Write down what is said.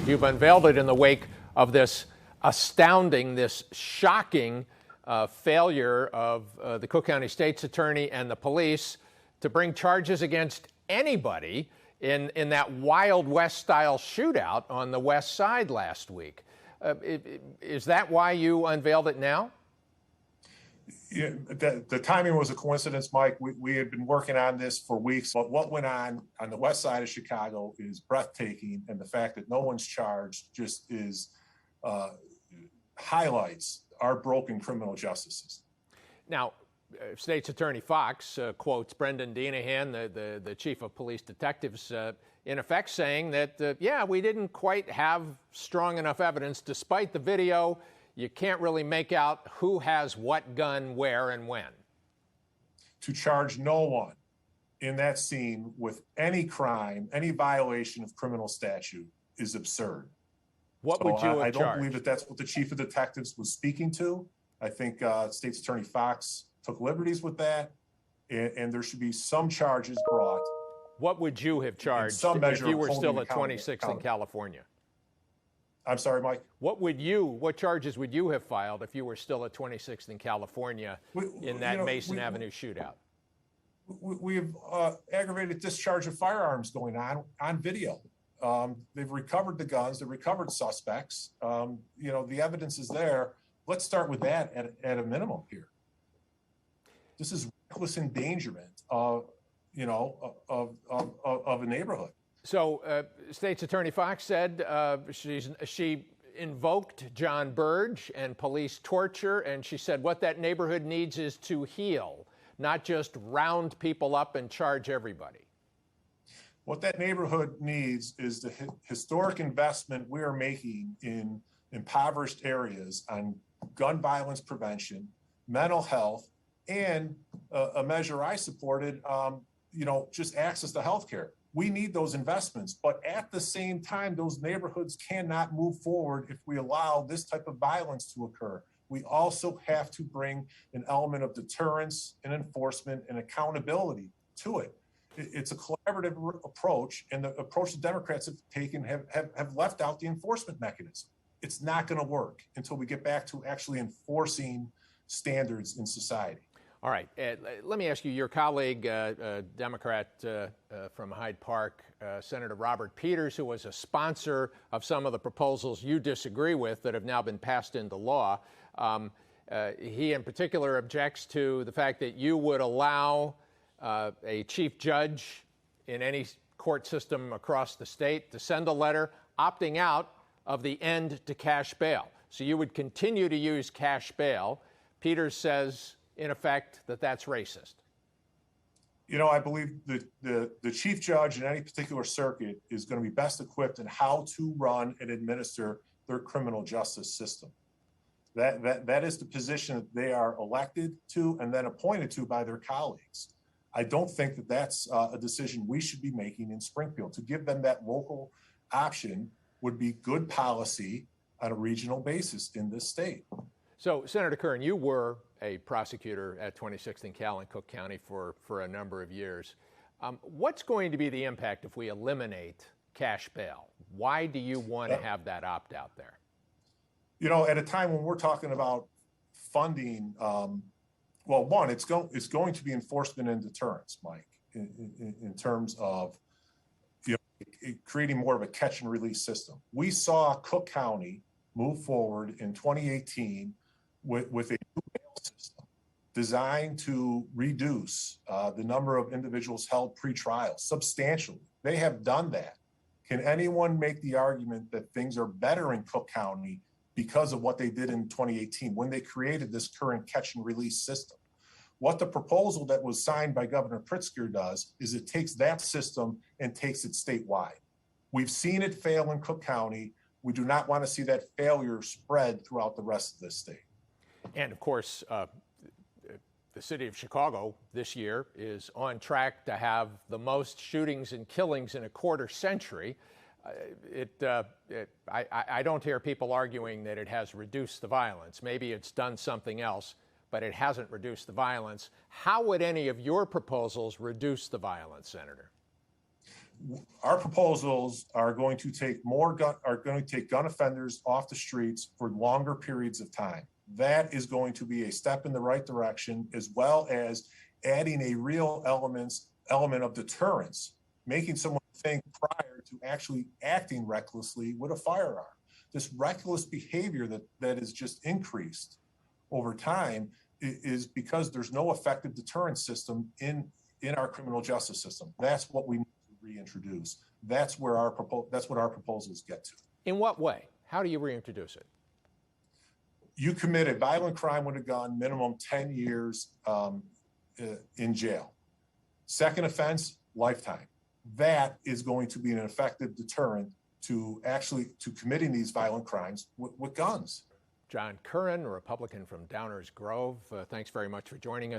You've unveiled it in the wake of this astounding, this shocking failure of the Cook County State's Attorney and the police to bring charges against anybody in that Wild West-style shootout on the West Side last week. Is that why you unveiled it now? Yeah, the timing was a coincidence, Mike. We had been working on this for weeks, but what went on the west side of Chicago is breathtaking, and the fact that no one's charged just highlights our broken criminal justice system. Now, State's Attorney Fox quotes Brendan Denahan, the chief of police detectives, in effect saying that, yeah, we didn't quite have strong enough evidence despite the video. You can't really make out who has what gun, where, and when. To charge no one in that scene with any crime, any violation of criminal statute is absurd. What would you have I charged? don't believe that that's what the chief of detectives was speaking to. I think State's Attorney Fox took liberties with that, and there should be some charges brought. What would you have charged if you were still at 26th in California? I'm sorry, Mike? What charges would you have filed if you were still at 26th in California in that Mason Avenue shootout? We have aggravated discharge of firearms going on video. They've recovered the guns, they've recovered suspects. The evidence is there. Let's start with that at a minimum here. This is reckless endangerment of a neighborhood. So State's Attorney Fox said she invoked John Burge and police torture, and she said what that neighborhood needs is to heal, not just round people up and charge everybody. What that neighborhood needs is the historic investment we are making in impoverished areas on gun violence prevention, mental health, and a measure I supported, just access to health care. We need those investments, but at the same time, those neighborhoods cannot move forward if we allow this type of violence to occur. We also have to bring an element of deterrence and enforcement and accountability to it. It's a collaborative approach, and the approach the Democrats have taken have left out the enforcement mechanism. It's not going to work until we get back to actually enforcing standards in society. All right. Let me ask you, your colleague, Democrat from Hyde Park, Senator Robert Peters, who was a sponsor of some of the proposals you disagree with that have now been passed into law, he in particular objects to the fact that you would allow a chief judge in any court system across the state to send a letter opting out of the end to cash bail. So you would continue to use cash bail. Peters says, in effect, that that's racist. I believe the chief judge in any particular circuit is going to be best equipped in how to run and administer their criminal justice system. That is the position that they are elected to and then appointed to by their colleagues. I don't think that that's a decision we should be making in Springfield. To give them that local option would be good policy on a regional basis in this state. So, Senator Curran, you were a prosecutor at 26th and Cal in Cook County for a number of years. What's going to be the impact if we eliminate cash bail? Why do you want to have that opt-out there? At a time when we're talking about funding, one, it's going to be enforcement and deterrence, Mike, in terms of creating more of a catch and release system. We saw Cook County move forward in 2018 with a new bail system designed to reduce the number of individuals held pre-trial substantially. They have done that. Can anyone make the argument that things are better in Cook County because of what they did in 2018 when they created this current catch and release system? What the proposal that was signed by Governor Pritzker does is it takes that system and takes it statewide. We've seen it fail in Cook County. We do not want to see that failure spread throughout the rest of the state. And of course, the city of Chicago this year is on track to have the most shootings and killings in a quarter century. I don't hear people arguing that it has reduced the violence. Maybe it's done something else, but it hasn't reduced the violence. How would any of your proposals reduce the violence, Senator? our proposals are going to take gun offenders off the streets for longer periods of time. That is going to be a step in the right direction, as well as adding a real element of deterrence, making someone think prior to actually acting recklessly with a firearm. This reckless behavior that is just increased over time is because there's no effective deterrence system in our criminal justice system. That's what we need to reintroduce. That's what our proposals get to. In what way? How do you reintroduce it? You commit a violent crime with a gun, minimum 10 years in jail. Second offense, lifetime. That is going to be an effective deterrent to committing these violent crimes with guns. John Curran, a Republican from Downers Grove, thanks very much for joining us.